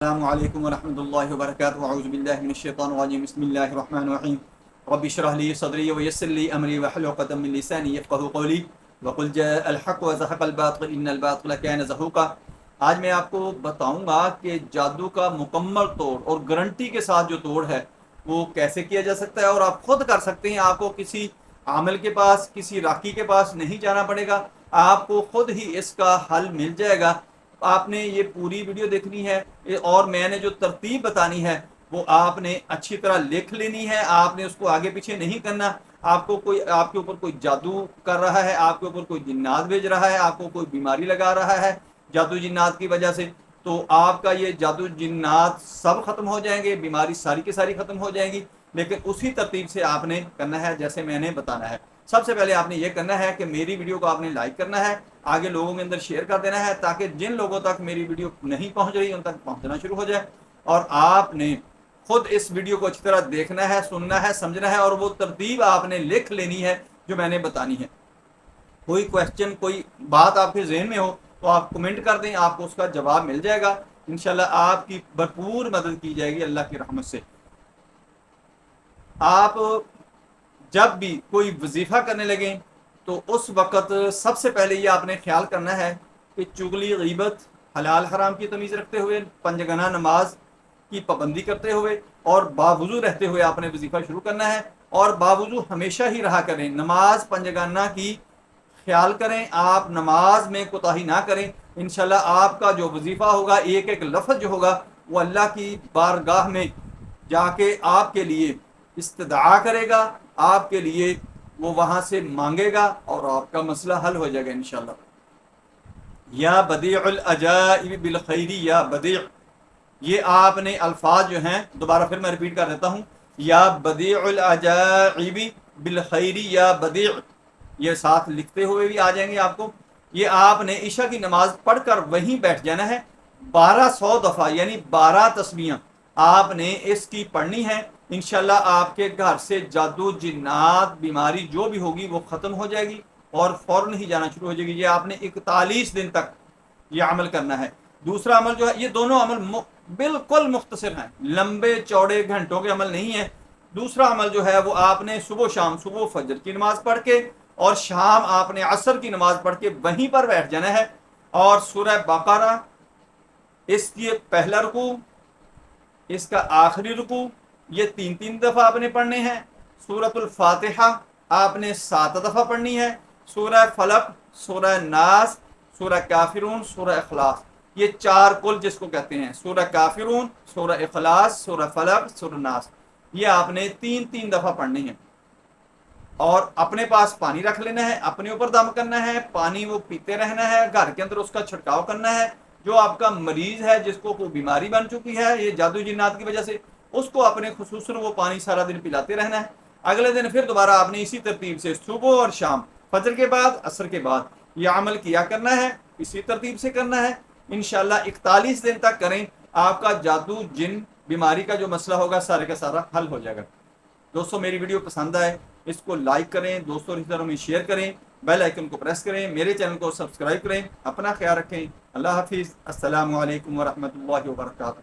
السلام علیکم ورحمۃ اللہ وبرکاتہ اعوذ باللہ من الشیطان الرجیم بسم اللہ الرحمن الرحیم رب اشرح لی صدری ویسر لی امری واحلل عقدۃ من لسانی یفقهوا قولی وقل جاء الحق وزهق الباطل ان الباطل كان زهوقا۔ آج میں آپ کو بتاؤں گا کہ جادو کا مکمل توڑ اور گارنٹی کے ساتھ جو توڑ ہے وہ کیسے کیا جا سکتا ہے، اور آپ خود کر سکتے ہیں۔ آپ کو کسی عامل کے پاس، کسی راقی کے پاس نہیں جانا پڑے گا، آپ کو خود ہی اس کا حل مل جائے گا۔ آپ نے یہ پوری ویڈیو دیکھنی ہے اور میں نے جو ترتیب بتانی ہے وہ آپ نے اچھی طرح لکھ لینی ہے، آپ نے اس کو آگے پیچھے نہیں کرنا۔ آپ کو کوئی آپ کے اوپر کوئی جادو کر رہا ہے، آپ کے اوپر کوئی جنات بھیج رہا ہے، آپ کو کوئی بیماری لگا رہا ہے جادو جنات کی وجہ سے، تو آپ کا یہ جادو جنات سب ختم ہو جائیں گے، بیماری ساری کی ساری ختم ہو جائے گی، لیکن اسی ترتیب سے آپ نے کرنا ہے جیسے میں نے بتانا ہے۔ سب سے پہلے آپ نے یہ کرنا ہے کہ میری ویڈیو کو آپ نے لائک کرنا ہے، آگے لوگوں کے اندر شیئر کر دینا ہے، تاکہ جن لوگوں تک میری ویڈیو نہیں پہنچ رہی ان تک پہنچنا شروع ہو جائے۔ اور آپ نے خود اس ویڈیو کو اچھی طرح دیکھنا ہے، سننا ہے، سمجھنا ہے، اور وہ ترتیب آپ نے لکھ لینی ہے جو میں نے بتانی ہے۔ کوئی کوشچن، کوئی بات آپ کے ذہن میں ہو تو آپ کمنٹ کر دیں، آپ کو اس کا جواب مل جائے گا۔ انشاءاللہ آپ کی بھرپور مدد کی جائے گی اللہ کی رحمت سے۔ آپ جب بھی کوئی وظیفہ کرنے لگیں تو اس وقت سب سے پہلے یہ آپ نے خیال کرنا ہے کہ چغلی، غیبت، حلال حرام کی تمیز رکھتے ہوئے، پنجگانہ نماز کی پابندی کرتے ہوئے اور باوضو رہتے ہوئے آپ نے وظیفہ شروع کرنا ہے، اور باوضو ہمیشہ ہی رہا کریں۔ نماز پنجگانہ کی خیال کریں، آپ نماز میں کوتاہی نہ کریں۔ انشاءاللہ آپ کا جو وظیفہ ہوگا، ایک ایک لفظ جو ہوگا وہ اللہ کی بارگاہ میں جا کے آپ کے لیے استدعا کرے گا، آپ کے لیے وہ وہاں سے مانگے گا اور آپ کا مسئلہ حل ہو جائے گا انشاءاللہ۔ یا بدیع العجائب بالخیر، یا بدیع، یہ آپ نے الفاظ جو ہیں دوبارہ پھر میں ریپیٹ کر دیتا ہوں، یا بدیع العجائب بالخیر، یا بدیع، یہ ساتھ لکھتے ہوئے بھی آ جائیں گے آپ کو۔ یہ آپ نے عشاء کی نماز پڑھ کر وہیں بیٹھ جانا ہے، 1200 دفعہ یعنی 12 تسبیحاں آپ نے اس کی پڑھنی ہے۔ انشاءاللہ آپ کے گھر سے جادو، جنات، بیماری جو بھی ہوگی وہ ختم ہو جائے گی اور فوراً ہی جانا شروع ہو جائے گی۔ یہ آپ نے 41 دن تک یہ عمل کرنا ہے۔ دوسرا عمل جو ہے، یہ دونوں عمل بالکل مختصر ہیں، لمبے چوڑے گھنٹوں کے عمل نہیں ہیں۔ دوسرا عمل جو ہے وہ آپ نے صبح و شام، صبح فجر کی نماز پڑھ کے اور شام آپ نے عصر کی نماز پڑھ کے وہیں پر بیٹھ جانا ہے، اور سورہ بقرہ، اس کی پہلا رکوع، اس کا آخری رکوع، یہ 3 دفعہ آپ نے پڑھنے ہیں۔ سورۃ الفاتحہ آپ نے 7 دفعہ پڑھنی ہے۔ سورہ فلق، سورہ ناس، سورہ کافرون، سورہ اخلاص، یہ 4 کل جس کو کہتے ہیں، سورہ کافرون، سورہ اخلاص، سورہ فلق، سورہ ناس، یہ آپ نے 3 دفعہ پڑھنی ہے۔ اور اپنے پاس پانی رکھ لینا ہے، اپنے اوپر دم کرنا ہے، پانی وہ پیتے رہنا ہے، گھر کے اندر اس کا چھڑکاؤ کرنا ہے۔ جو آپ کا مریض ہے، جس کو کوئی بیماری بن چکی ہے یہ جادو جنات کی وجہ سے، اس کو اپنے خصوصاً وہ پانی سارا دن پلاتے رہنا ہے۔ اگلے دن پھر دوبارہ آپ نے اسی ترتیب سے صبح اور شام، فجر کے بعد، عصر کے بعد یہ عمل کیا کرنا ہے، اسی ترتیب سے کرنا ہے۔ انشاءاللہ 41 دن تک کریں، آپ کا جادو، جن، بیماری کا جو مسئلہ ہوگا سارے کا سارا حل ہو جائے گا۔ دوستو میری ویڈیو پسند آئے اس کو لائک کریں، دوستوں رشتہ داروں میں شیئر کریں، بیل آئیکن کو پریس کریں، میرے چینل کو سبسکرائب کریں۔ اپنا خیال رکھیں، اللہ حافظ، السلام علیکم ورحمۃ اللہ وبرکاتہ۔